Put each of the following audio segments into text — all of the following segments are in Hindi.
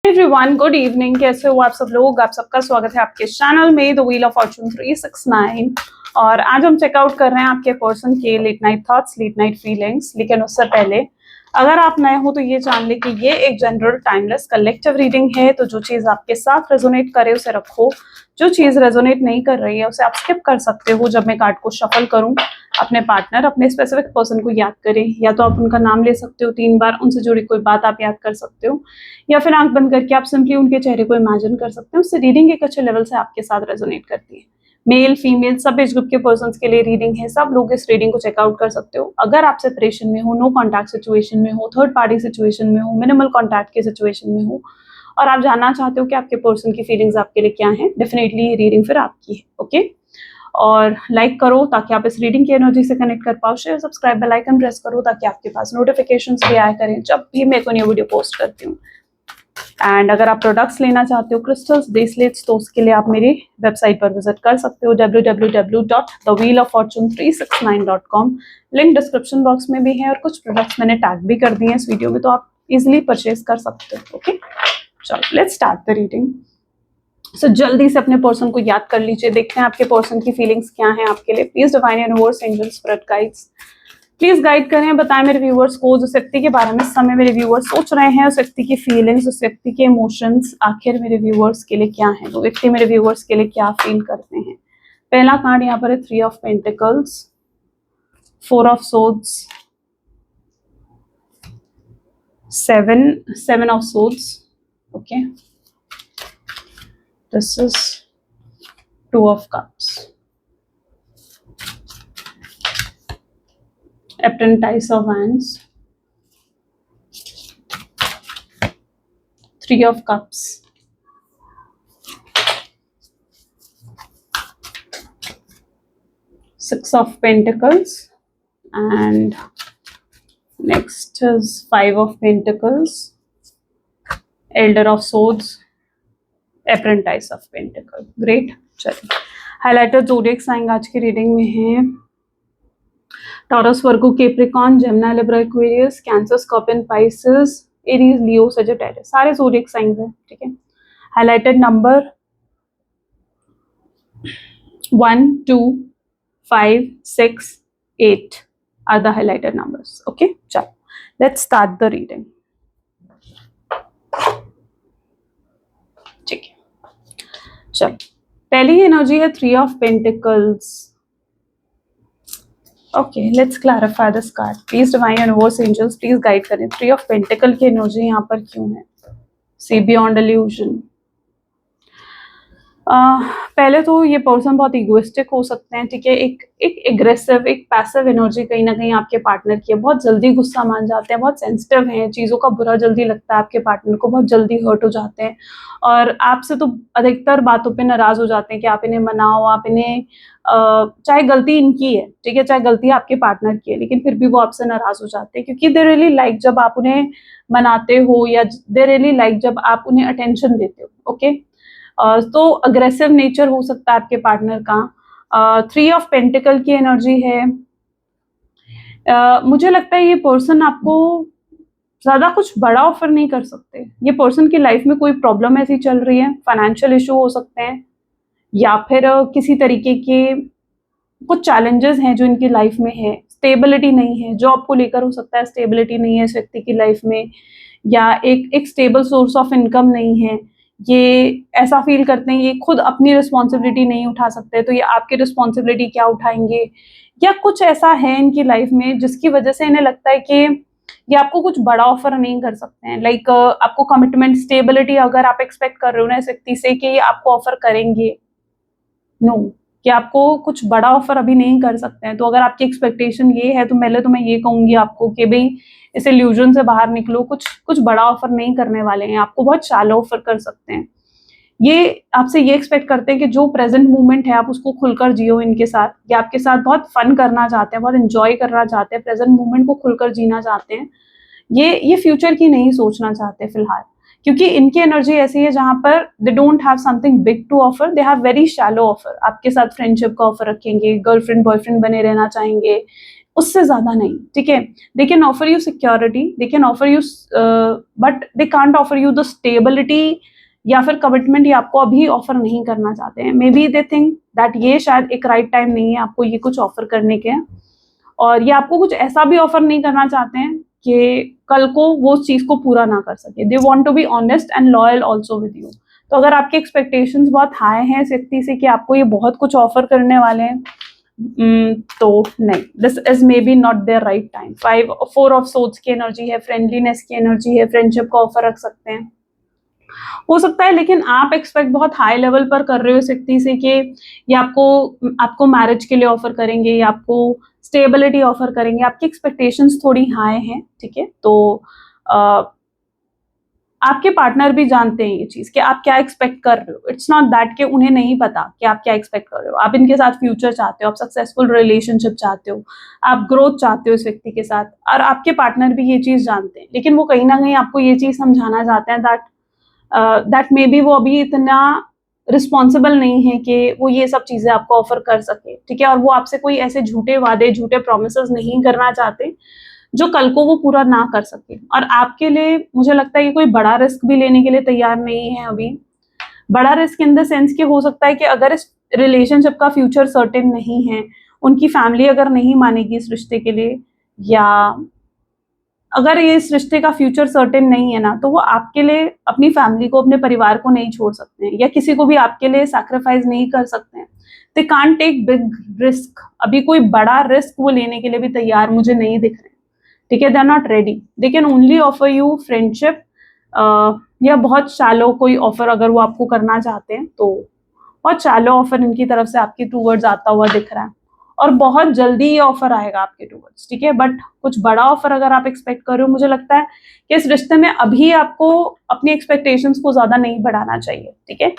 Everyone, good evening. कैसे हो आप सब लोग? आप सबका स्वागत है आपके चैनल में द व्हील ऑफ फॉर्चून 369। और आज हम चेकआउट कर रहे हैं आपके पर्सन के late night thoughts, late night feelings. लेकिन उससे पहले अगर आप नए हो तो ये जान ले कि ये एक जनरल टाइमलेस कलेक्टिव रीडिंग है। तो जो चीज आपके साथ रेजोनेट करे उसे रखो, जो चीज रेजोनेट नहीं कर रही है उसे आप स्किप कर सकते हो। जब मैं कार्ड को शफल करूं, अपने पार्टनर, अपने स्पेसिफिक पर्सन को याद करें, या तो आप उनका नाम ले सकते हो 3 बार, उनसे जुड़ी कोई बात आप याद कर सकते हो, या फिर आंख बंद करके आप सिंपली उनके चेहरे को इमेजिन कर सकते हो। उससे रीडिंग एक अच्छे लेवल से आपके साथ रेजोनेट करती है। मेल फीमेल सब एज ग्रुप के पर्सन्स के लिए रीडिंग है। सब लोग इस रीडिंग को चेकआउट कर सकते हो। अगर आप सेपरेशन में हो, नो कॉन्टैक्ट सिचुएशन में हो, थर्ड पार्टी सिचुएशन में हो, मिनिमल कॉन्टैक्ट की सिचुएशन में हो, और आप जानना चाहते हो कि आपके पर्सन की फीलिंग्स आपके लिए क्या हैं, डेफिनेटली ये रीडिंग फिर आपकी है। ओके, और लाइक करो ताकि आप इस रीडिंग की एनर्जी से कनेक्ट कर पाओ। Share, subscribe, bell icon press करो ताकि आपके पास नोटिफिकेशंस भी आया करें जब भी मैं कोई न्यू वीडियो पोस्ट करती हूँ। एंड अगर आप प्रोडक्ट्स लेना चाहते हो, क्रिस्टल्स, ब्रेसलेट्स, तो उसके लिए आप मेरी वेबसाइट पर विजिट कर सकते हो www.thewheeloffortune369.com। लिंक डिस्क्रिप्शन बॉक्स में भी है, और कुछ प्रोडक्ट्स मैंने टैग भी कर दिए हैं इस वीडियो में, तो आप इजिली परचेज कर सकते हो। ओके, चलो लेट्स स्टार्ट द रीडिंग। सो जल्दी से अपने पर्सन को याद कर लीजिए। देखते हैं आपके पर्सन की फीलिंग्स क्या हैं आपके लिए। Please divine universe, angels, spirit guides please guide करें, बताएं मेरे व्यूअर्स को जिस व्यक्ति के बारे में इस समय मेरे व्यूअर्स सोच रहे हैं, उस व्यक्ति की फीलिंग्स, उस व्यक्ति के इमोशंस आखिर मेरे व्यूअर्स के लिए क्या है, वो व्यक्ति मेरे व्यूअर्स के लिए क्या फील करते हैं। पहला कार्ड यहाँ पर है 3 of pentacles, 4 of swords, 7 of swords. Okay, this is 2 of cups, Apprentice of Wands, 3 of Cups, 6 of Pentacles, and next is 5 of Pentacles, Elder of Swords, Apprentice of Pentacles. Great, चलिए हाइलाइटर ज़ोडिएक साइन आज की रीडिंग में है Taurus, Virgo, Capricorn, Gemini, Libra, Aquarius, Cancer, Scorpion, Pisces, Aries, Leo, Sagittarius, सारे ज़ोडिएक साइंस हैं। ठीक है, highlighted number 1, 2, 5, 6, 8 are the highlighted numbers. Okay, चलो लेट्स स्टार्ट द रीडिंग। ठीक है, चलो पहली एनर्जी है 3 of pentacles. Okay, let's clarify this card. Please divine universe, angels please guide करें 3 ऑफ पेंटिकल की एनर्जी यहाँ पर क्यों है। See beyond illusion. पहले तो ये पर्सन बहुत इगोइस्टिक हो सकते हैं। ठीक है, एक एग्रेसिव, एक पैसिव एनर्जी कहीं ना कहीं आपके पार्टनर की है। बहुत जल्दी गुस्सा मान जाते हैं, बहुत सेंसिटिव हैं, चीज़ों का बुरा जल्दी लगता है आपके पार्टनर को, बहुत जल्दी हर्ट हो जाते हैं, और आपसे तो अधिकतर बातों पे नाराज हो जाते हैं कि आप इन्हें मनाओ, आप इन्हें चाहे गलती इनकी है, ठीक है, चाहे गलती आपके पार्टनर की है, लेकिन फिर भी वो आपसे नाराज हो जाते हैं क्योंकि दे रियली लाइक जब आप उन्हें मनाते हो, या दे रियली लाइक जब आप उन्हें अटेंशन देते हो। ओके, तो अग्रेसिव नेचर हो सकता है आपके पार्टनर का। 3 ऑफ पेंटिकल की एनर्जी है। मुझे लगता है ये पर्सन आपको ज्यादा कुछ बड़ा ऑफर नहीं कर सकते। ये पर्सन की लाइफ में कोई प्रॉब्लम ऐसी चल रही है, फाइनेंशियल इशू हो सकते हैं, या फिर किसी तरीके के कुछ चैलेंजेस हैं जो इनकी लाइफ में है। स्टेबिलिटी नहीं है, जॉब को लेकर हो सकता है स्टेबिलिटी नहीं है इस व्यक्ति की लाइफ में, या एक स्टेबल सोर्स ऑफ इनकम नहीं है। ये ऐसा फील करते हैं ये खुद अपनी रिस्पॉन्सिबिलिटी नहीं उठा सकते, तो ये आपकी रिस्पॉन्सिबिलिटी क्या उठाएंगे, या कुछ ऐसा है इनकी लाइफ में जिसकी वजह से इन्हें लगता है कि ये आपको कुछ बड़ा ऑफर नहीं कर सकते हैं। लाइक आपको कमिटमेंट, स्टेबिलिटी अगर आप एक्सपेक्ट कर रहे हो ना इस व्यक्ति से कि ये आपको ऑफर करेंगे, नो, कि आपको कुछ बड़ा ऑफर अभी नहीं कर सकते हैं। तो अगर आपकी एक्सपेक्टेशन ये है तो पहले तो मैं ये कहूंगी आपको कि भाई इस इल्यूजन से बाहर निकलो, कुछ बड़ा ऑफर नहीं करने वाले हैं, आपको बहुत शैलो ऑफर कर सकते हैं। ये आपसे ये एक्सपेक्ट करते हैं कि जो प्रेजेंट मोमेंट है आप उसको खुलकर जियो इनके साथ, या आपके साथ बहुत फन करना चाहते हैं, बहुत एंजॉय करना चाहते हैं, प्रेजेंट मोमेंट को खुलकर जीना चाहते हैं। ये फ्यूचर की नहीं सोचना चाहते फिलहाल, क्योंकि इनकी एनर्जी ऐसी है जहां पर they don't have something big to offer, they have very shallow offer. आपके साथ फ्रेंडशिप का ऑफर रखेंगे, गर्लफ्रेंड बॉयफ्रेंड बने रहना चाहेंगे, उससे ज्यादा नहीं, ठीक है। They can offer you security, they can offer you, but they can't offer you the stability या फिर कमिटमेंट, ये आपको अभी ऑफर नहीं करना चाहते हैं। May be they think that ये शायद एक राइट टाइम नहीं है आपको ये कुछ ऑफर करने के, और ये आपको कुछ ऐसा भी ऑफर नहीं करना चाहते हैं कि कल को वो उस चीज को पूरा ना कर सके। They want to be honest and loyal also with you. तो अगर आपके एक्सपेक्टेशंस बहुत हाई हैं इस व्यक्ति से कि आपको ये बहुत कुछ ऑफर करने वाले हैं, तो नहीं, this is maybe not their right time. 4 of swords की एनर्जी है, फ्रेंडलीनेस की एनर्जी है, फ्रेंडशिप का ऑफर रख सकते हैं, हो सकता है। लेकिन आप एक्सपेक्ट बहुत हाई लेवल पर कर रहे हो इस व्यक्ति से कि ये आपको मैरिज के लिए ऑफर करेंगे या आपको स्टेबिलिटी ऑफर करेंगे। आपकी एक्सपेक्टेशंस थोड़ी हाई हैं, ठीक है। तो आपके पार्टनर भी जानते हैं ये चीज कि आप क्या एक्सपेक्ट कर रहे हो। इट्स नॉट दैट कि उन्हें नहीं पता कि आप क्या एक्सपेक्ट कर रहे हो। आप इनके साथ फ्यूचर चाहते हो, आप सक्सेसफुल रिलेशनशिप चाहते हो, आप ग्रोथ चाहते हो इस व्यक्ति के साथ, और आपके पार्टनर भी ये चीज जानते हैं। लेकिन वो कहीं ना कहीं आपको ये चीज समझाना चाहते हैं दैट मे बी वो अभी इतना रिस्पॉन्सिबल नहीं है कि वो ये सब चीजें आपको ऑफर कर सके, ठीक है। और वो आपसे कोई ऐसे झूठे वादे, झूठे प्रोमिसेस नहीं करना चाहते जो कल को वो पूरा ना कर सके। और आपके लिए मुझे लगता है कि कोई बड़ा रिस्क भी लेने के लिए तैयार नहीं है अभी। बड़ा रिस्क इन द सेंस कि हो सकता है कि अगर इस रिलेशनशिप का फ्यूचर सर्टेन नहीं है, उनकी फैमिली अगर नहीं मानेगी इस रिश्ते के लिए, या अगर ये इस रिश्ते का फ्यूचर सर्टेन नहीं है ना, तो वो आपके लिए अपनी फैमिली को, अपने परिवार को नहीं छोड़ सकते हैं, या किसी को भी आपके लिए सैक्रिफाइस नहीं कर सकते हैं। They can't take big risk. अभी कोई बड़ा रिस्क वो लेने के लिए भी तैयार मुझे नहीं दिख रहे, ठीक है। They are not ready. They can only offer you friendship, या बहुत शैलो कोई ऑफर अगर वो आपको करना चाहते हैं तो बहुत शैलो ऑफर इनकी तरफ से आपके टूवर्ड्स आता हुआ दिख रहा है, और बहुत जल्दी ये ऑफर आएगा आपके टूवर्ड्स, ठीक है। बट कुछ बड़ा ऑफर अगर आप एक्सपेक्ट कर रहे हो, मुझे लगता है कि इस रिश्ते में अभी आपको अपनी एक्सपेक्टेशंस को ज्यादा नहीं बढ़ाना चाहिए, ठीक है।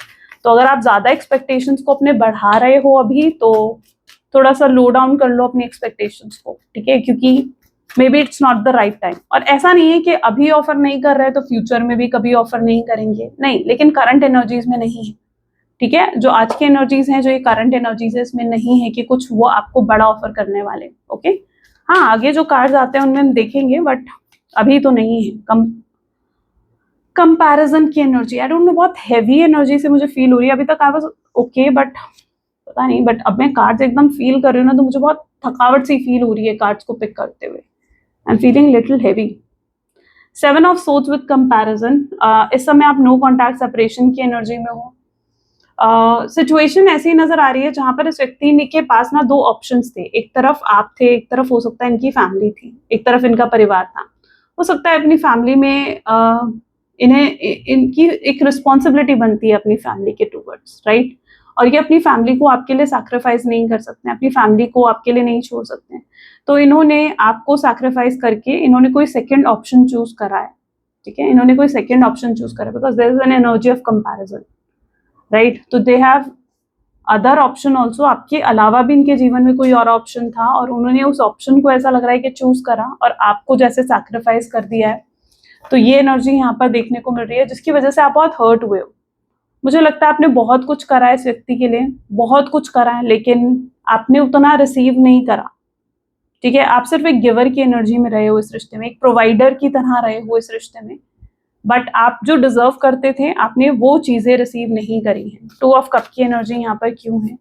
तो अगर आप ज्यादा एक्सपेक्टेशंस को अपने बढ़ा रहे हो अभी, तो थोड़ा सा लो डाउन कर लो अपनी एक्सपेक्टेशंस को, ठीक है, क्योंकि may be it's not the right time. और ऐसा नहीं है कि अभी ऑफर नहीं कर रहे तो फ्यूचर में भी कभी ऑफर नहीं करेंगे, नहीं, लेकिन करंट एनर्जीज में नहीं है, ठीक है। जो आज की एनर्जीज हैं, जो ये करंट एनर्जीज है, इसमें नहीं है कि कुछ वो आपको बड़ा ऑफर करने वाले, ओके। हाँ, आगे जो कार्ड्स आते हैं उनमें हम देखेंगे, बट अभी तो नहीं है। कंपैरिजन की एनर्जी, आई डोंट नो, बहुत हैवी एनर्जी से मुझे फील हो रही है। अभी तक आई वाज ओके, बट पता नहीं, बट अब मैं कार्ड्स एकदम फील कर रही हूँ ना, तो मुझे बहुत थकावट सी फील हो रही है कार्ड्स को पिक करते हुए। I am feeling little heavy. 7 of swords with comparison. इस समय आप नो कॉन्टैक्ट सेपरेशन की एनर्जी में हो। सिचुएशन ऐसी नजर आ रही है जहां पर इस व्यक्ति के पास ना 2 ऑप्शंस थे। एक तरफ आप थे, एक तरफ हो सकता है इनकी फैमिली थी, एक तरफ इनका परिवार था। हो सकता है अपनी फैमिली में इनकी एक रिस्पॉन्सिबिलिटी बनती है अपनी फैमिली के टूवर्ड्स, राइट। और ये अपनी फैमिली को आपके लिए सैक्रिफाइस नहीं कर सकते, अपनी फैमिली को आपके लिए नहीं छोड़ सकते हैं। तो इन्होंने आपको सैक्रिफाइस करके इन्होंने कोई सेकेंड ऑप्शन चूज करा है, ठीक है। इन्होंने कोई सेकेंड ऑप्शन चूज करा है because there is an energy of comparison, right. तो they have other option also. आपके अलावा भी इनके जीवन में कोई और ऑप्शन था, और उन्होंने उस ऑप्शन को ऐसा लग रहा है कि चूज करा और आपको जैसे सैक्रिफाइस कर दिया है। तो ये एनर्जी यहाँ पर देखने को मिल रही है, जिसकी वजह से आप बहुत हर्ट हुए हो। मुझे लगता है आपने बहुत कुछ करा है इस व्यक्ति के लिए, बहुत कुछ करा है, लेकिन आपने उतना रिसीव नहीं करा, ठीक है। आप सिर्फ एक गिवर की एनर्जी में रहे हो इस रिश्ते में, एक प्रोवाइडर की तरह रहे हो इस रिश्ते में, बट आप जो डिजर्व करते थे आपने वो चीजें रिसीव नहीं करी हैं। 2 ऑफ कप की एनर्जी यहाँ पर क्यों है?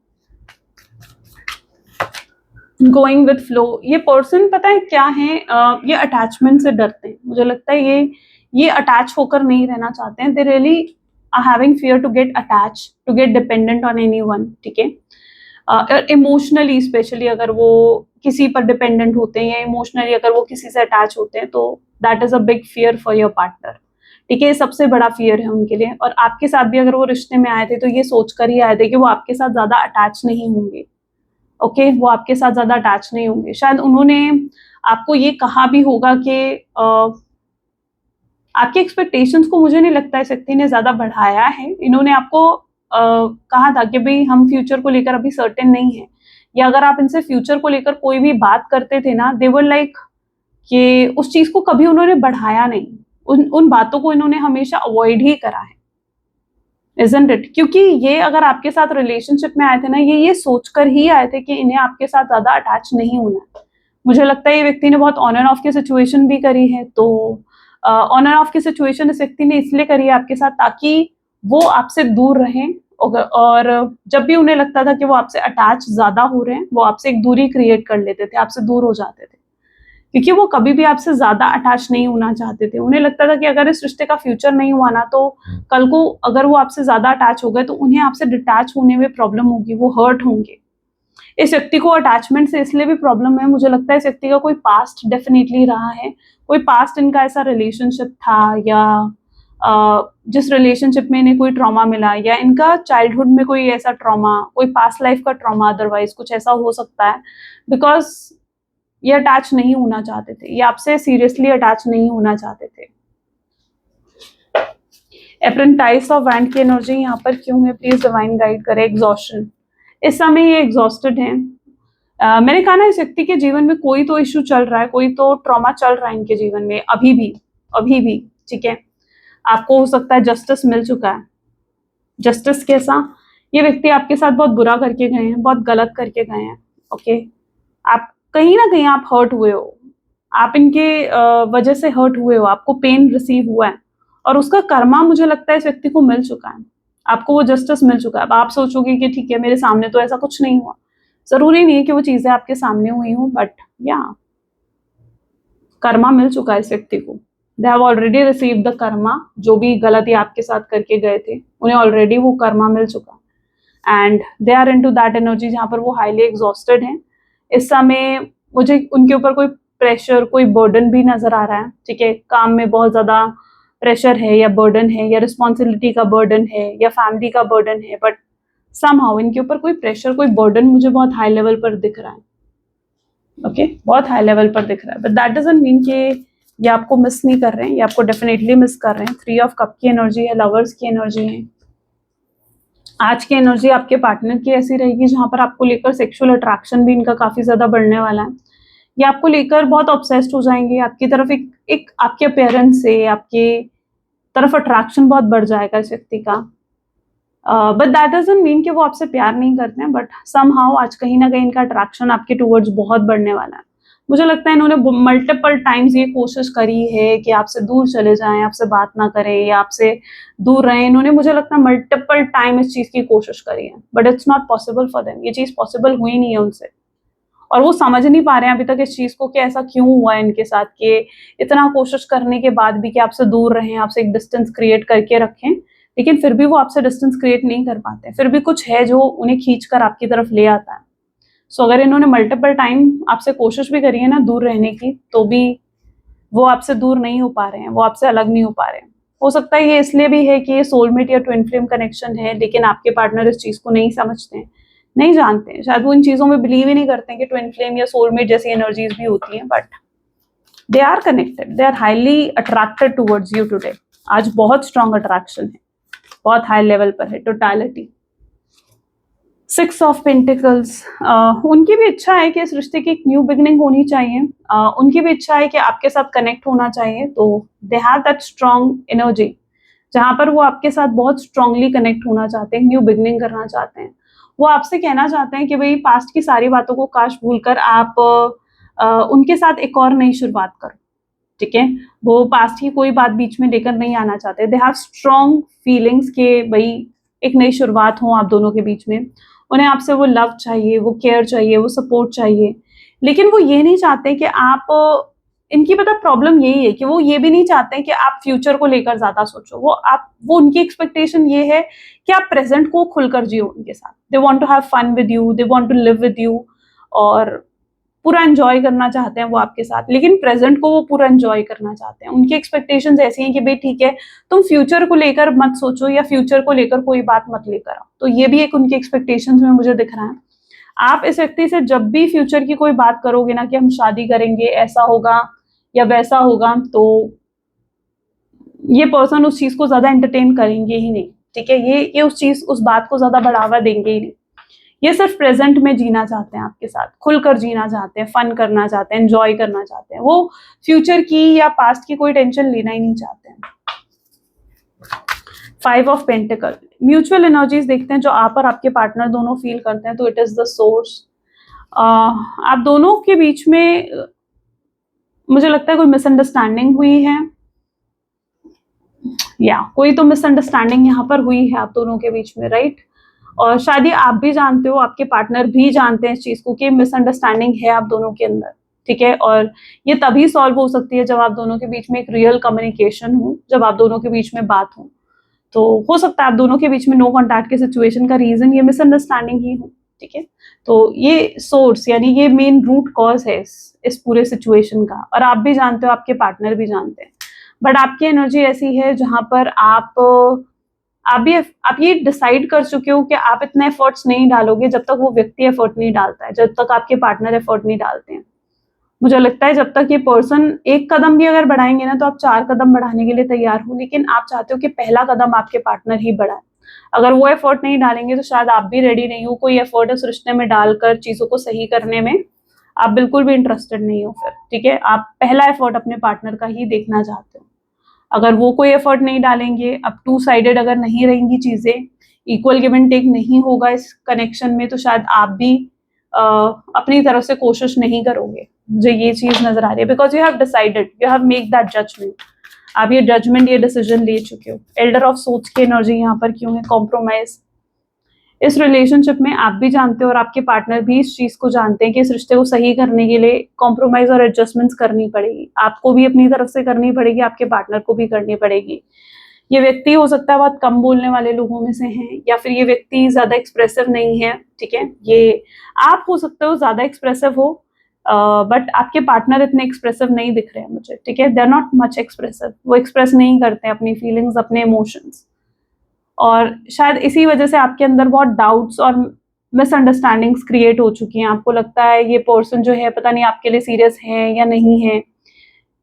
Going with flow. ये पर्सन पता है क्या है, ये अटैचमेंट से डरते हैं। मुझे लगता है ये अटैच होकर नहीं रहना चाहते हैं। They really are having fear to get attach, to get dependent on anyone, ठीक है। इमोशनली स्पेशली अगर वो किसी पर डिपेंडेंट होते हैं, या इमोशनली अगर वो किसी से अटैच होते हैं, तो that is a big fear for your partner, ठीक है। सबसे बड़ा फियर है उनके लिए। और आपके साथ भी अगर वो रिश्ते में आए थे तो ये सोचकर ही आए थे कि वो आपके साथ ज्यादा अटैच नहीं होंगे, ओके। वो आपके साथ ज्यादा अटैच नहीं होंगे। शायद उन्होंने आपको ये कहा भी होगा कि आपके एक्सपेक्टेशंस को मुझे नहीं लगता इस व्यक्ति ने ज्यादा बढ़ाया है। इन्होंने आपको कहा था कि भाई हम फ्यूचर को लेकर अभी सर्टेन नहीं है, या अगर आप इनसे फ्यूचर को लेकर कोई भी बात करते थे ना, दे वर लाइक कि उस चीज को कभी उन्होंने बढ़ाया नहीं। उन बातों को इन्होंने हमेशा अवॉइड ही करा है, इजंट इट? क्योंकि ये अगर आपके साथ रिलेशनशिप में आए थे ना, ये सोचकर ही आए थे कि इन्हें आपके साथ ज्यादा अटैच नहीं होना है। मुझे लगता है ये व्यक्ति ने बहुत ऑन एंड ऑफ की सिचुएशन भी करी है, तो ऑन एंड ऑफ की सिचुएशन इस व्यक्ति ने इसलिए करी है आपके साथ ताकि वो आपसे दूर रहें, और जब भी उन्हें लगता था कि वो आपसे अटैच ज़्यादा हो रहे हैं, वो आपसे एक दूरी क्रिएट कर लेते थे, आपसे दूर हो जाते थे। क्योंकि वो कभी भी आपसे ज़्यादा अटैच नहीं होना चाहते थे। उन्हें लगता था कि अगर इस रिश्ते का फ्यूचर नहीं हुआ ना, तो कल को अगर वो आपसे ज़्यादा अटैच हो गए, तो उन्हें आपसे डिटैच होने में प्रॉब्लम होगी, वो हर्ट होंगे। इस व्यक्ति को अटैचमेंट से इसलिए भी प्रॉब्लम है, मुझे लगता है इस व्यक्ति का कोई पास्ट डेफिनेटली रहा है, कोई पास्ट इनका ऐसा रिलेशनशिप था, या जिस रिलेशनशिप में इन्हें कोई ट्रॉमा मिला, या इनका चाइल्डहुड में कोई ऐसा ट्रॉमा, कोई पास्ट लाइफ का ट्रॉमा, अदरवाइज कुछ ऐसा हो सकता है, बिकॉज ये अटैच नहीं होना चाहते थे, ये आपसे सीरियसली अटैच नहीं होना चाहते थे। एप्रेंटाइज ऑफ वैंड की एनर्जी यहाँ पर क्यों है, प्लीज डिवाइन गाइड करे। एग्जॉस्शन, इस समय ये एग्जॉस्टेड हैं। मैंने कहा ना, इस व्यक्ति के जीवन में कोई तो इशू चल रहा है, कोई तो ट्रॉमा चल रहा है इनके जीवन में अभी भी, ठीक है। आपको हो सकता है जस्टिस मिल चुका है। जस्टिस कैसा, ये व्यक्ति आपके साथ बहुत बुरा करके गए हैं, बहुत गलत करके गए हैं, ओके। आप कहीं ना कहीं आप हर्ट हुए हो, आप इनके वजह से हर्ट हुए हो, आपको पेन रिसीव हुआ है, और उसका कर्मा मुझे लगता है इस व्यक्ति को मिल चुका है, आपको वो जस्टिस मिल चुका है। अब आप सोचोगे कि ठीक है, मेरे सामने तो ऐसा कुछ नहीं हुआ, जरूरी नहीं है कि वो चीजें आपके सामने हुई हो, बट या कर्मा मिल चुका है इस व्यक्ति को। They have already receive the Karma, जो भी गलती आपके साथ करके गए थे, उन्हें ऑलरेडी वो कर्मा मिल चुका, and they are into that energy जहाँ पर वो हाईली एग्जॉस्टेड हैं। इस समय मुझे उनके ऊपर कोई प्रेशर, कोई बर्डन भी नजर आ रहा है, ठीक है। काम में बहुत ज्यादा प्रेशर है, या बर्डन है, या रिस्पॉन्सिबिलिटी का बर्डन है, या फैमिली का बर्डन है, बट समहाउ इनके ऊपर कोई प्रेशर, कोई बर्डन मुझे बहुत हाई लेवल पर दिख रहा है, ओके बहुत हाई लेवल पर दिख रहा है। बट दैट डजंट मीन कि ये आपको मिस नहीं कर रहे हैं, ये आपको डेफिनेटली मिस कर रहे हैं। 3 ऑफ कप की एनर्जी है, लवर्स की एनर्जी है। आज की एनर्जी आपके पार्टनर की ऐसी रहेगी जहां पर आपको लेकर सेक्सुअल अट्रैक्शन भी इनका काफी ज्यादा बढ़ने वाला है। ये आपको लेकर बहुत ऑब्सेस्ड हो जाएंगे, आपकी तरफ एक आपके अपेयरेंस से आपके तरफ अट्रैक्शन बहुत बढ़ जाएगा इस व्यक्ति का। बट दैट डजंट मीन कि वो आपसे प्यार नहीं करते हैं, बट समहाउ आज कहीं ना कहीं इनका अट्रैक्शन आपके टूवर्ड्स बहुत बढ़ने वाला है। मुझे लगता है इन्होंने मल्टीपल टाइम्स ये कोशिश करी है कि आपसे दूर चले जाएं, आपसे बात ना करें, या आपसे दूर रहें। इन्होंने मुझे लगता है मल्टीपल टाइम इस चीज की कोशिश करी है, but it's not possible for them. ये चीज पॉसिबल हुई नहीं है उनसे, और वो समझ नहीं पा रहे हैं अभी तक इस चीज को कि ऐसा क्यों हुआ है इनके साथ, कि इतना कोशिश करने के बाद भी कि आपसे दूर रहें, आपसे एक डिस्टेंस क्रिएट करके रखें, लेकिन फिर भी वो आपसे डिस्टेंस क्रिएट नहीं कर पाते। फिर भी कुछ है जो उन्हें खींच कर आपकी तरफ ले आता है। सो अगर इन्होंने मल्टीपल टाइम आपसे कोशिश भी करी है ना दूर रहने की, तो भी वो आपसे दूर नहीं हो पा रहे हैं, वो आपसे अलग नहीं हो पा रहे हैं। हो सकता है ये इसलिए भी है कि ये सोलमेट या ट्विन फ्लेम कनेक्शन है, लेकिन आपके पार्टनर इस चीज को नहीं समझते हैं, नहीं जानते हैं, शायद वो इन चीजों में बिलीव ही नहीं करते हैं कि ट्विन फ्लेम या सोलमेट जैसी एनर्जीज भी होती हैं। But they are connected, they are highly attracted towards you today. आज बहुत स्ट्रॉन्ग अट्रैक्शन है, बहुत हाई लेवल पर है, टोटलिटी। 6 ऑफ पेंटिकल्स, उनकी भी इच्छा है कि इस रिश्ते की एक न्यू बिगिनिंग होनी चाहिए, उनकी भी इच्छा है कि आपके साथ कनेक्ट होना चाहिए। तो they have that strong energy जहां पर वो आपके साथ बहुत स्ट्रांगली कनेक्ट होना चाहते हैं, न्यू बिगिनिंग करना चाहते हैं। वो आपसे कहना चाहते हैं कि भाई पास्ट की सारी बातों को काश भूलकर आप उनके साथ एक और नई शुरुआत करो, ठीक है। वो पास्ट की कोई बात बीच में लेकर नहीं आना चाहते। दे हैव स्ट्रॉन्ग फीलिंग्स के भाई एक नई शुरुआत हो आप दोनों के बीच में। उन्हें आपसे वो लव चाहिए, वो केयर चाहिए, वो सपोर्ट चाहिए, लेकिन वो ये नहीं चाहते कि आप, इनकी पता प्रॉब्लम यही है कि वो ये भी नहीं चाहते हैं कि आप फ्यूचर को लेकर ज्यादा सोचो। वो उनकी एक्सपेक्टेशन ये है कि आप प्रेजेंट को खुलकर जियो उनके साथ। They want to have fun with you, they want to live with you, और पूरा एंजॉय करना चाहते हैं वो आपके साथ, लेकिन प्रेजेंट को वो पूरा एंजॉय करना चाहते हैं। उनकी एक्सपेक्टेशंस ऐसी हैं कि भाई ठीक है, तुम फ्यूचर को लेकर मत सोचो, या फ्यूचर को लेकर कोई बात मत लेकर आओ। तो ये भी एक उनकी एक्सपेक्टेशंस में मुझे दिख रहा है। आप इस व्यक्ति से जब भी फ्यूचर की कोई बात करोगे ना, कि हम शादी करेंगे, ऐसा होगा या वैसा होगा, तो ये पर्सन उस चीज को ज्यादा एंटरटेन करेंगे ही नहीं, ठीक है। ये उस बात को ज्यादा बढ़ावा देंगे ही नहीं। ये सिर्फ प्रेजेंट में जीना चाहते हैं आपके साथ, खुलकर जीना चाहते हैं, फन करना चाहते हैं, एंजॉय करना चाहते हैं। वो फ्यूचर की या पास्ट की कोई टेंशन लेना ही नहीं चाहते हैं। 5 ऑफ पेंटिकल, म्यूचुअल एनर्जीज देखते हैं जो आप और आपके पार्टनर दोनों फील करते हैं। तो इट इज द सोर्स, आप दोनों के बीच में मुझे लगता है कोई मिसअंडरस्टैंडिंग हुई है, या कोई तो मिसअंडरस्टैंडिंग यहाँ पर हुई है आप दोनों के बीच में, राइट। और शायद ये आप भी जानते हो, आपके पार्टनर भी जानते हैं इस चीज को कि मिसअंडरस्टैंडिंग है आप दोनों के अंदर, ठीक है। और ये तभी सॉल्व हो सकती है जब आप दोनों के बीच में एक रियल कम्युनिकेशन हो, जब आप दोनों के बीच में बात हो। तो हो सकता है आप दोनों के बीच में नो कॉन्टैक्ट के सिचुएशन का रीजन ये मिसअंडरस्टैंडिंग ही हो, ठीक है। तो ये सोर्स यानी ये मेन रूट कॉज है इस पूरे सिचुएशन का, और आप भी जानते हो, आपके पार्टनर भी जानते हैं। बट आपकी एनर्जी ऐसी है जहां पर आप ये डिसाइड कर चुके हो कि आप इतने एफर्ट्स नहीं डालोगे जब तक वो व्यक्ति एफर्ट नहीं डालता है, जब तक आपके पार्टनर एफर्ट नहीं डालते हैं। मुझे लगता है जब तक ये पर्सन एक कदम भी अगर बढ़ाएंगे ना, तो आप 4 कदम बढ़ाने के लिए तैयार हो, लेकिन आप चाहते हो कि पहला कदम आपके पार्टनर ही बढ़ाए। अगर वो एफर्ट नहीं डालेंगे तो शायद आप भी रेडी नहीं हो कोई एफर्ट इस रिश्ते में डालकर चीजों को सही करने में। आप बिल्कुल भी इंटरेस्टेड नहीं हो फिर, ठीक है। आप पहला एफर्ट अपने पार्टनर का ही देखना चाहते हो। अगर वो कोई एफर्ट नहीं डालेंगे, अब 2 साइडेड अगर नहीं रहेंगी चीजें, इक्वल गिव एंड टेक नहीं होगा इस कनेक्शन में, तो शायद आप भी अपनी तरफ से कोशिश नहीं करोगे। मुझे ये चीज नजर आ रही है, because you have decided, you have make that judgement. आप ये जजमेंट, ये डिसीजन ले चुके हो। एल्डर ऑफ सोच की एनर्जी यहाँ पर क्यों है? कॉम्प्रोमाइज। इस रिलेशनशिप में आप भी जानते हो और आपके पार्टनर भी इस चीज को जानते हैं कि इस रिश्ते को सही करने के लिए कॉम्प्रोमाइज और एडजस्टमेंट्स करनी पड़ेगी। आपको भी अपनी तरफ से करनी पड़ेगी, आपके पार्टनर को भी करनी पड़ेगी। ये व्यक्ति हो सकता है बहुत कम बोलने वाले लोगों में से हैं, या फिर ये व्यक्ति ज्यादा एक्सप्रेसिव नहीं है, ठीक है। ये आप हो सकते हो ज्यादा एक्सप्रेसिव हो, बट आपके पार्टनर इतने एक्सप्रेसिव नहीं दिख रहे हैं मुझे, ठीक है। They are not much expressive, वो एक्सप्रेस नहीं करते हैं अपनी फीलिंग्स, अपने इमोशंस। और शायद इसी वजह से आपके अंदर बहुत डाउट्स और मिसअंडरस्टैंडिंग्स क्रिएट हो चुकी हैं। आपको लगता है ये पर्सन जो है पता नहीं आपके लिए सीरियस है या नहीं है,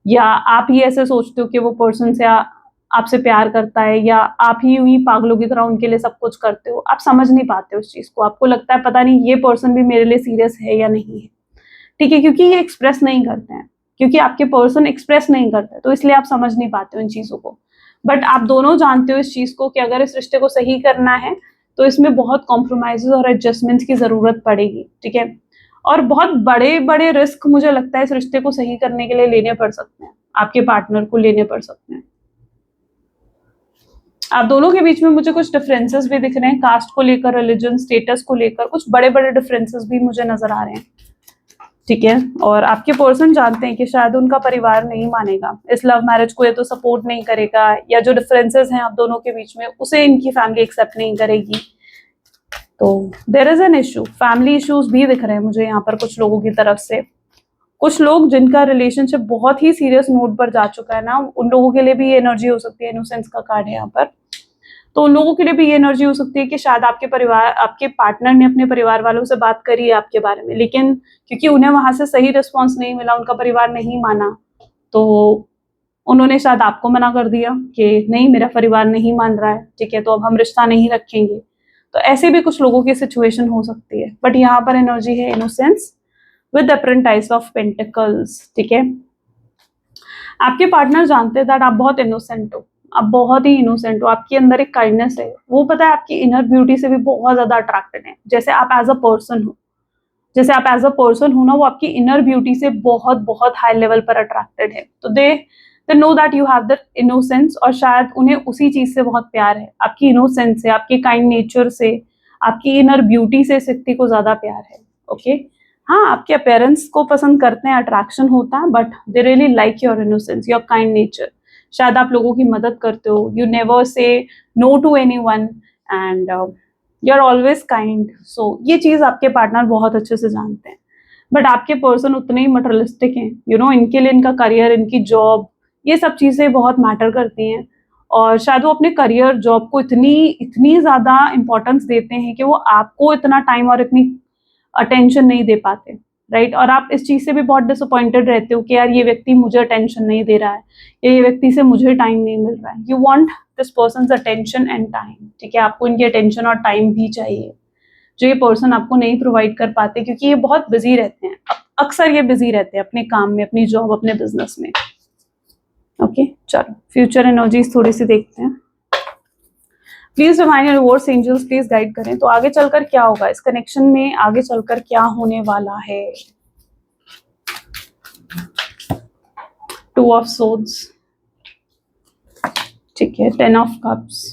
या आप ही ऐसे सोचते हो कि वो पर्सन से आपसे प्यार करता है, या आप ही यूं ही पागलों की तरह उनके लिए सब कुछ करते हो। आप समझ नहीं पाते हो उस चीज को। आपको लगता है पता नहीं ये पर्सन भी मेरे लिए सीरियस है या नहीं है, ठीक है, क्योंकि ये एक्सप्रेस नहीं करते हैं, क्योंकि आपके पर्सन एक्सप्रेस नहीं करते, तो इसलिए आप समझ नहीं पाते हो इन चीजों को। बट आप दोनों जानते हो इस चीज को कि अगर इस रिश्ते को सही करना है तो इसमें बहुत कॉम्प्रोमाइजेस और एडजस्टमेंट्स की जरूरत पड़ेगी, ठीक है। और बहुत बड़े बड़े रिस्क मुझे लगता है इस रिश्ते को सही करने के लिए लेने पड़ सकते हैं, आपके पार्टनर को लेने पड़ सकते हैं। आप दोनों के बीच में मुझे कुछ डिफरेंसेस भी दिख रहे हैं, कास्ट को लेकर, रिलीजन, स्टेटस को लेकर कुछ बड़े बड़े डिफरेंसेस भी मुझे नजर आ रहे हैं, ठीक है। और आपके पर्सन जानते हैं कि शायद उनका परिवार नहीं मानेगा इस लव मैरिज को, या तो सपोर्ट नहीं करेगा, या जो डिफरेंसेस हैं आप दोनों के बीच में उसे इनकी फैमिली एक्सेप्ट नहीं करेगी। तो there is an issue, family issues भी दिख रहे हैं मुझे यहाँ पर कुछ लोगों की तरफ से। कुछ लोग जिनका रिलेशनशिप बहुत ही सीरियस नोट पर जा चुका है ना, उन लोगों के लिए भी ये एनर्जी हो सकती है। इनोसेंस का कार्ड है यहाँ पर, तो उन लोगों के लिए भी ये एनर्जी हो सकती है कि शायद आपके पार्टनर ने अपने परिवार वालों से बात करी है आपके बारे में, लेकिन क्योंकि उन्हें वहां से सही रिस्पॉन्स नहीं मिला, उनका परिवार नहीं माना, तो उन्होंने शायद आपको मना कर दिया कि नहीं, मेरा परिवार नहीं मान रहा है, ठीक है, तो अब हम रिश्ता नहीं रखेंगे। तो ऐसे भी कुछ लोगों की सिचुएशन हो सकती है। बट यहाँ पर एनर्जी है innocence with different types of pentacles, ठीक है। आपके पार्टनर जानते हैं दैट आप बहुत इनोसेंट हो, आप बहुत ही इनोसेंट हो, आपके अंदर एक काइंडनेस है। वो पता है आपकी इनर ब्यूटी से भी बहुत ज्यादा अट्रैक्टेड है। जैसे आप एज अ पर्सन हो, जैसे आप एज अ पर्सन हो ना, वो आपकी इनर ब्यूटी से बहुत बहुत हाई लेवल पर अट्रैक्टेड है। तो they know that you have that innocence, और शायद उन्हें उसी चीज से बहुत प्यार है, आपकी इनोसेंस से, आपके काइंड नेचर से, आपकी इनर ब्यूटी से इस व्यक्ति को ज्यादा प्यार है, ओके। हाँ, आपके अपेयरेंस को पसंद करते हैं, अट्रैक्शन होता है, but they really like your innocence, your kind nature. शायद आप लोगों की मदद करते हो, you never say no to anyone, and you are always kind. So ये चीज आपके पार्टनर बहुत अच्छे से जानते हैं। बट आपके पर्सन उतने ही मटेरियलिस्टिक हैं, यू नो, इनके लिए इनका करियर, इनकी जॉब, ये सब चीजें बहुत मैटर करती हैं। और शायद वो अपने करियर, जॉब को इतनी इतनी ज्यादा इंपॉर्टेंस देते हैं कि वो आपको इतना टाइम और इतनी अटेंशन नहीं दे पाते, राइट। और आप इस चीज से भी बहुत डिसअपॉइंटेड रहते हो कि यार ये व्यक्ति मुझे अटेंशन नहीं दे रहा है, या ये व्यक्ति से मुझे टाइम नहीं मिल रहा है। You want this persons attention and time, ठीक है। आपको इनकी अटेंशन और टाइम भी चाहिए, जो ये पर्सन आपको नहीं प्रोवाइड कर पाते, क्योंकि ये बहुत बिजी रहते हैं। अक्सर ये बिजी रहते हैं अपने काम में, अपनी जॉब, अपने बिजनेस में, ओके। चलो फ्यूचर एनर्जीज थोड़ी सी देखते हैं। Please divine universe angels please guide करें, तो आगे चलकर क्या होगा इस कनेक्शन में, आगे चलकर क्या होने वाला है। 2 ऑफ सोर्ड्स, ठीक है, 10 of cups,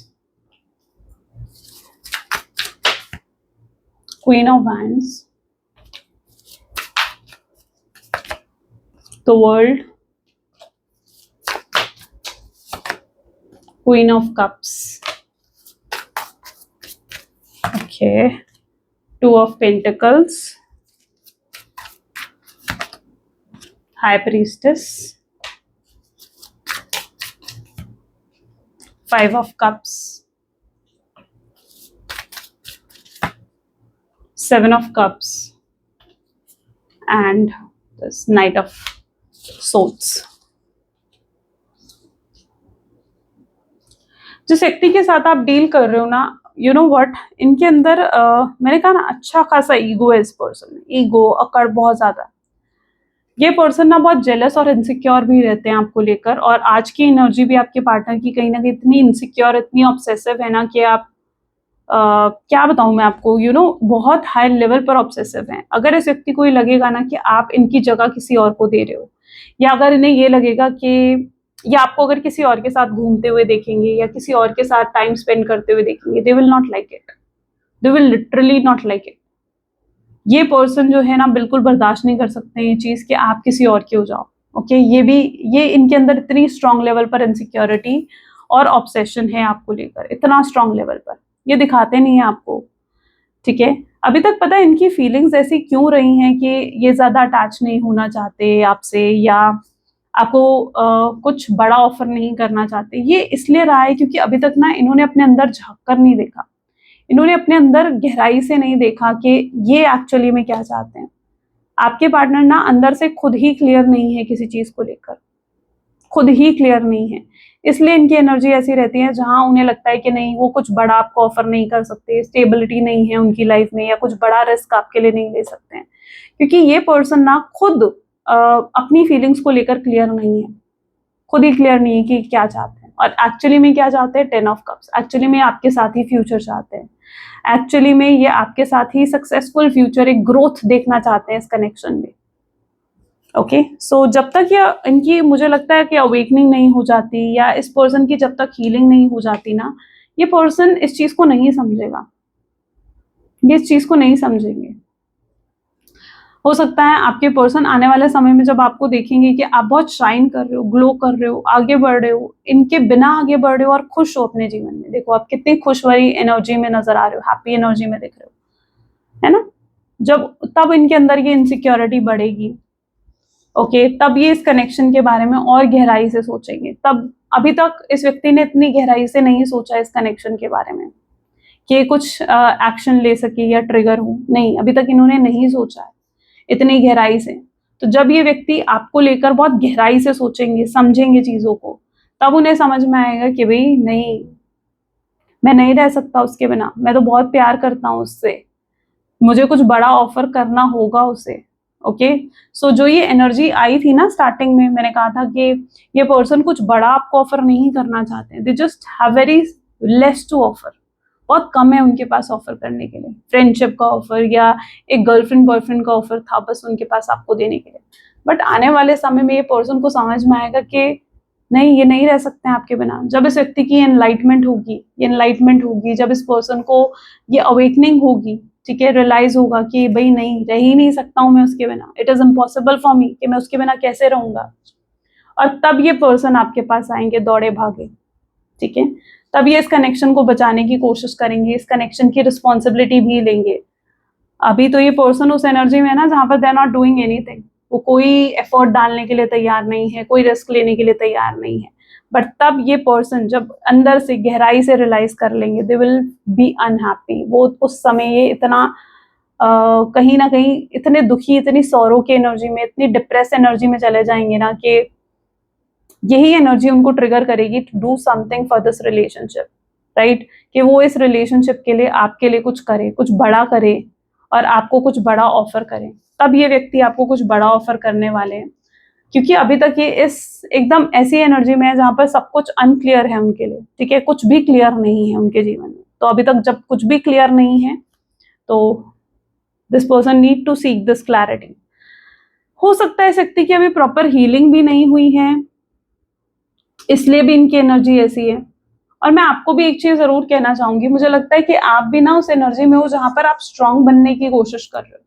queen of wands, the world, queen of cups, okay, 2 of pentacles, high priestess, 5 of cups, 7 of cups, and this knight of swords. जिस व्यक्ति के साथ आप डील कर रहे हो ना, यू नो व्हाट, इनके अंदर मैंने कहा ना अच्छा खासा ईगो है इस पर्सन में, ईगो अकड़ बहुत ज्यादा। ये पर्सन ना बहुत जेलस और इनसिक्योर भी रहते हैं आपको लेकर, और आज की एनर्जी भी आपके पार्टनर की कहीं ना कहीं इतनी इनसिक्योर, इतनी ऑब्सेसिव है ना कि आप क्या बताऊं मैं आपको, यू नो बहुत हाई लेवल पर ऑब्सेसिव हैं। अगर इस व्यक्ति को ये लगेगा ना कि आप इनकी जगह किसी और को दे रहे हो, या अगर इन्हें ये लगेगा कि, या आपको अगर किसी और के साथ घूमते हुए देखेंगे या किसी और के साथ टाइम स्पेंड करते हुए देखेंगे, they will not like it, they will literally not like it. ये पर्सन जो है ना बिल्कुल बर्दाश्त नहीं कर सकते ये चीज कि आप किसी और के हो जाओ। ओके, ये इनके अंदर इतनी स्ट्रांग लेवल पर इनसिक्योरिटी और ऑब्सेशन है आपको लेकर, इतना स्ट्रांग लेवल पर, ये दिखाते नहीं है आपको, ठीक है। अभी तक पता है इनकी फीलिंग्स ऐसी क्यों रही हैं कि ये ज्यादा अटैच नहीं होना चाहते आपसे, या आपको कुछ बड़ा ऑफर नहीं करना चाहते। ये इसलिए रहा है क्योंकि अभी तक ना इन्होंने अपने अंदर झांक कर नहीं देखा, इन्होंने अपने अंदर गहराई से नहीं देखा कि ये एक्चुअली में क्या चाहते हैं। आपके पार्टनर ना अंदर से खुद ही क्लियर नहीं है किसी चीज को लेकर, खुद ही क्लियर नहीं है, इसलिए इनकी एनर्जी ऐसी रहती है जहां उन्हें लगता है कि नहीं वो कुछ बड़ा आपको ऑफर नहीं कर सकते, स्टेबिलिटी नहीं है उनकी लाइफ में, या कुछ बड़ा रिस्क आपके लिए नहीं ले सकते हैं, क्योंकि ये पर्सन ना खुद अपनी फीलिंग्स को लेकर क्लियर नहीं है, खुद ही क्लियर नहीं है कि क्या चाहते हैं, और एक्चुअली में क्या चाहते हैं। 10 ऑफ कप्स, एक्चुअली में आपके साथ ही फ्यूचर चाहते हैं, एक्चुअली में ये आपके साथ ही सक्सेसफुल फ्यूचर, एक ग्रोथ देखना चाहते हैं इस कनेक्शन में। ओके, सो जब तक ये इनकी, मुझे लगता है कि अवेकनिंग नहीं हो जाती, या इस पर्सन की जब तक हीलिंग नहीं हो जाती ना, ये पर्सन इस चीज को नहीं समझेगा, ये इस चीज को नहीं समझेंगे। हो सकता है आपके पर्सन आने वाले समय में जब आपको देखेंगे कि आप बहुत शाइन कर रहे हो, ग्लो कर रहे हो, आगे बढ़ रहे हो, इनके बिना आगे बढ़ रहे हो और खुश हो अपने जीवन में, देखो आप कितनी खुश भरी एनर्जी में नजर आ रहे हो, हैप्पी एनर्जी में दिख रहे हो, है ना। जब तब इनके अंदर ये इनसिक्योरिटी बढ़ेगी, ओके, तब ये इस कनेक्शन के बारे में और गहराई से सोचेंगे। तब अभी तक इस व्यक्ति ने इतनी गहराई से नहीं सोचा इस कनेक्शन के बारे में कि कुछ एक्शन ले सके या ट्रिगर हो, नहीं, अभी तक इन्होंने नहीं सोचा है इतनी गहराई से। तो जब ये व्यक्ति आपको लेकर बहुत गहराई से सोचेंगे, समझेंगे चीजों को, तब उन्हें समझ में आएगा कि भाई नहीं, मैं नहीं रह सकता उसके बिना, मैं तो बहुत प्यार करता हूँ उससे, मुझे कुछ बड़ा ऑफर करना होगा उसे। ओके, सो जो ये एनर्जी आई थी ना स्टार्टिंग में, मैंने कहा था कि ये पर्सन कुछ बड़ा आपको ऑफर नहीं करना चाहते, they just have very less to offer, बहुत कम है उनके पास ऑफर करने के लिए, फ्रेंडशिप का ऑफर या एक गर्लफ्रेंड बॉयफ्रेंड का ऑफर था बस उनके पास आपको देने के लिए। बट आने वाले समय में ये पर्सन को समझ में आएगा कि नहीं, ये नहीं रह सकते हैं आपके बिना। जब इस व्यक्ति की एनलाइटमेंट होगी, ये एनलाइटमेंट होगी, जब इस पर्सन को ये अवेकनिंग होगी, ठीक है, रियलाइज होगा कि भाई नहीं, रह ही नहीं सकता हूं मैं उसके बिना, it is impossible for me, कि मैं उसके बिना कैसे रहूंगा, और तब ये पर्सन आपके पास आएंगे दौड़े भागे, ठीक है। तब ये इस कनेक्शन को बचाने की कोशिश करेंगे, इस कनेक्शन की रिस्पॉन्सिबिलिटी भी लेंगे। अभी तो ये पर्सन उस एनर्जी में है ना जहां पर they are not doing anything, वो कोई एफर्ट डालने के लिए तैयार नहीं है, कोई रिस्क लेने के लिए तैयार नहीं है। बट तब ये पर्सन जब अंदर से गहराई से रियलाइज कर लेंगे, दे विल बी अनहैप्पी, वो उस समय ये इतना कहीं ना कहीं इतने दुखी, इतनी सौरों की एनर्जी में, इतनी डिप्रेस एनर्जी में चले जाएंगे ना कि यही एनर्जी उनको ट्रिगर करेगी to do something for this relationship, right, कि वो इस रिलेशनशिप के लिए, आपके लिए कुछ करे, कुछ बड़ा करे, और आपको कुछ बड़ा ऑफर करे। तब ये व्यक्ति आपको कुछ बड़ा ऑफर करने वाले हैं, क्योंकि अभी तक ये इस एकदम ऐसी एनर्जी में है जहां पर सब कुछ अनक्लियर है उनके लिए, ठीक है, कुछ भी क्लियर नहीं है उनके जीवन में। तो अभी तक जब कुछ भी क्लियर नहीं है तो this person need to seek this clarity. हो सकता है इस व्यक्ति की अभी प्रॉपर हीलिंग भी नहीं हुई है, इसलिए भी इनकी एनर्जी ऐसी है। और मैं आपको भी एक चीज जरूर कहना चाहूंगी, मुझे लगता है कि आप भी ना उस एनर्जी में हो जहां पर आप स्ट्रांग बनने की कोशिश कर रहे हो,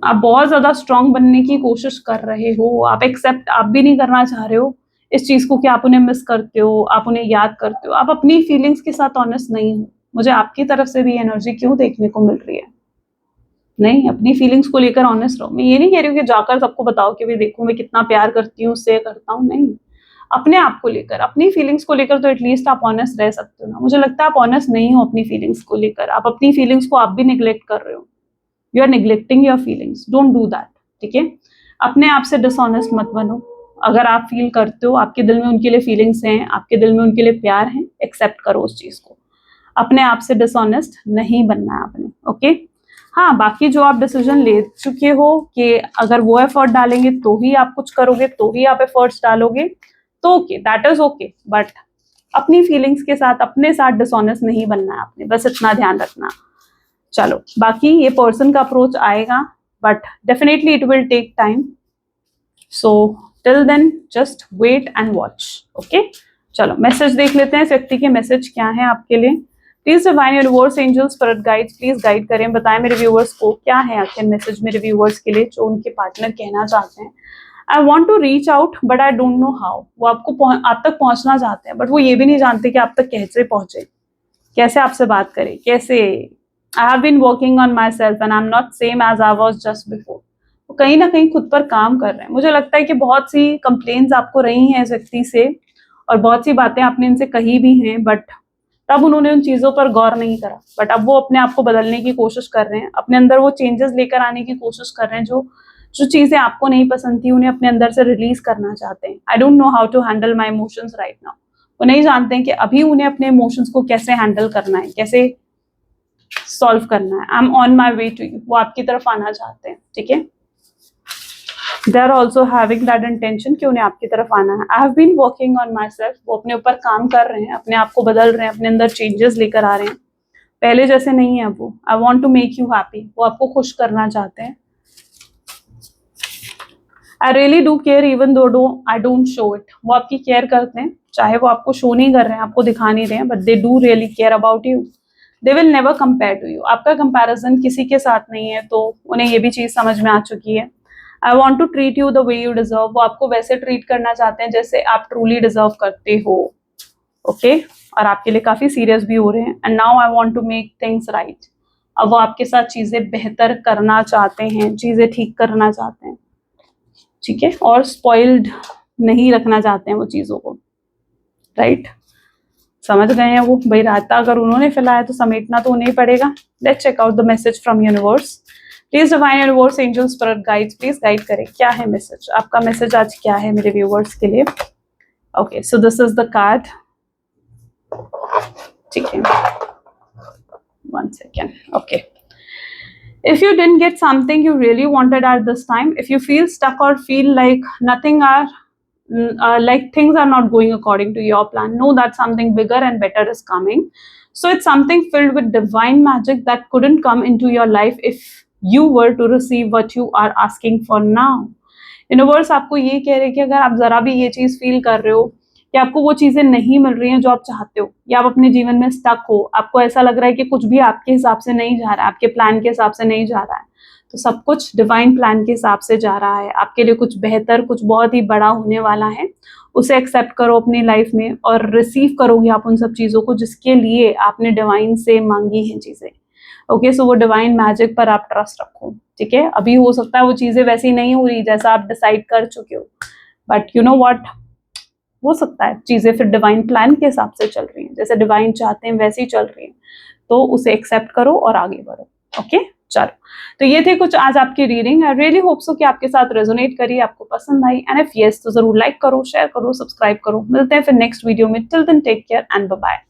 आप बहुत ज्यादा स्ट्रांग बनने की कोशिश कर रहे हो, आप एक्सेप्ट आप भी नहीं करना चाह रहे हो इस चीज को कि आप उन्हें मिस करते हो, आप उन्हें याद करते हो, आप अपनी फीलिंग्स के साथ ऑनेस्ट नहीं हो। मुझे आपकी तरफ से भी एनर्जी क्यों देखने को मिल रही है? नहीं, अपनी फीलिंग्स को लेकर ऑनेस्ट रहो। मैं ये नहीं कह रही हूँ कि जाकर सबको बताओ कि भाई देखो मैं कितना प्यार करती हूँ, उससे करता हूँ, नहीं। अपने आप को लेकर, अपनी फीलिंग्स को लेकर तो एटलीस्ट आप ऑनेस्ट रह सकते हो ना। मुझे लगता है आप ऑनेस्ट नहीं हो अपनी फीलिंग्स को लेकर, आप अपनी फीलिंग्स को आप भी निग्लेक्ट कर रहे हो। You are neglecting your feelings, don't do that, ठीक है। अपने आप से डिसऑनेस्ट मत बनो। अगर आप फील करते हो, आपके दिल में उनके लिए फीलिंग्स हैं, आपके दिल में उनके लिए प्यार है, एक्सेप्ट करो उस चीज को। अपने आप से डिसऑनेस्ट नहीं बनना है आपने, ओके। हाँ, बाकी जो आप डिसीजन ले चुके हो कि अगर वो एफर्ट डालेंगे तो ही आप कुछ करोगे, तो ही आप एफर्ट्स डालोगे, तो okay, that is okay. But अपनी फीलिंग्स के साथ, अपने साथ डिसऑनेस्ट नहीं बनना है आपने, बस इतना ध्यान रखना। चलो, बाकी ये पर्सन का अप्रोच आएगा, but definitely it will take time, so till then just wait and watch, okay. चलो, मैसेज देख लेते हैं इस व्यक्ति के मैसेज क्या है आपके लिए। Please divine universe, angels, spirit guides, please guide करें, बताएं मेरे व्यूअर्स को क्या है आखिर मैसेज मेरे व्यूअर्स के लिए जो उनके पार्टनर कहना चाहते हैं। I want to reach out but I don't know how. वो आप तक पहुंचना चाहते हैं, बट वो ये भी नहीं जानते कि आप तक कैसे पहुंचे, कैसे आपसे बात करें, कैसे। I have been working on myself and I am not same as I was just before. वो कहीं ना कहीं खुद पर काम कर रहे हैं। मुझे लगता है कि बहुत सी कंप्लेन्स आपको रही हैं इस व्यक्ति से, और बहुत सी बातें आपने इनसे कही भी हैं, बट तब उन्होंने उन चीजों पर गौर नहीं करा। बट अब वो अपने आप को बदलने की कोशिश कर रहे हैं, अपने अंदर वो चेंजेस लेकर आने की कोशिश कर रहे हैं। जो जो चीजें आपको नहीं पसंद थी उन्हें अपने अंदर से रिलीज करना चाहते हैं। I don't know how to handle my emotions right now. वो नहीं जानते हैं कि अभी उन्हें अपने इमोशंस को कैसे हैंडल करना है, कैसे सॉल्व करना है। I am on my way to you. वो आपकी तरफ आना चाहते हैं, ठीक है। They are also having that intention कि उन्हें आपकी तरफ आना है। I have been working on myself. वो अपने ऊपर काम कर रहे हैं, अपने आप को बदल रहे हैं, अपने अंदर चेंजेस लेकर आ रहे हैं। पहले जैसे नहीं है अब वो। I want to make you happy. वो आपको खुश करना चाहते हैं। I really do care even though I don't show it. वो आपकी केयर करते हैं, चाहे वो आपको शो नहीं कर रहे हैं, आपको दिखा नहीं रहे हैं, but they do really care about you. They will never compare to you. आपका कंपैरिजन किसी के साथ नहीं है, तो उन्हें ये भी चीज समझ में आ चुकी है। I want to treat you the way you deserve. वो आपको वैसे ट्रीट करना चाहते हैं जैसे आप ट्रूली डिजर्व करते हो, ओके। और आपके लिए काफी सीरियस भी हो रहे हैं। And now I want to make things right. अब वो आपके साथ चीजें बेहतर करना चाहते हैं, चीजें ठीक करना चाहते हैं, ठीक है। और स्पॉइल्ड नहीं रखना चाहते हैं वो चीजों को, राइट। समझ गए हैं वो। भाई रास्ता अगर उन्होंने फैलाया तो समेटना तो उन्हें ही पड़ेगा। Let's check out the message from universe. Please divine universe, angels, spirit guides, please guide करें क्या है मैसेज। आपका मैसेज आज क्या है मेरे व्यूअर्स के लिए। Okay, so this is the card, ठीक है। 1 second, okay. If you didn't get something you really wanted at this time, if you feel stuck or feel like nothing are like things are not going according to your plan, know that something bigger and better is coming. So it's something filled with divine magic that couldn't come into your life if you were to receive what you are asking for now. Universe आपको ये कह रहे हैं कि अगर आप जरा भी ये चीज फील कर रहे हो कि आपको वो चीजें नहीं मिल रही हैं जो आप चाहते हो, या आप अपने जीवन में स्टक हो, आपको ऐसा लग रहा है कि कुछ भी आपके हिसाब से नहीं जा रहा है, आपके प्लान के हिसाब से नहीं जा रहा है, तो सब कुछ डिवाइन प्लान के हिसाब से जा रहा है। आपके लिए कुछ बेहतर, कुछ बहुत ही बड़ा होने वाला है। उसे एक्सेप्ट करो अपनी लाइफ में और रिसीव करोगे आप उन सब चीजों को जिसके लिए आपने डिवाइन से मांगी हैं चीजें, ओके। सो वो डिवाइन मैजिक पर आप ट्रस्ट रखो, ठीक है। अभी हो सकता है वो चीजें वैसी नहीं हो रही जैसा आप डिसाइड कर चुके हो, बट यू नो व्हाट, हो सकता है चीजें फिर डिवाइन प्लान के हिसाब से चल रही हैं, जैसे डिवाइन चाहते हैं वैसी चल रही हैं। तो उसे एक्सेप्ट करो और आगे बढ़ो, ओके। चलो, तो ये थे कुछ आज आपकी reading. I really hope so कि आपके साथ रेजोनेट करी, आपको पसंद आई। एंड इफ यस तो जरूर लाइक करो, शेयर करो, सब्सक्राइब करो। मिलते हैं फिर नेक्स्ट वीडियो में। Till then take care and bye bye.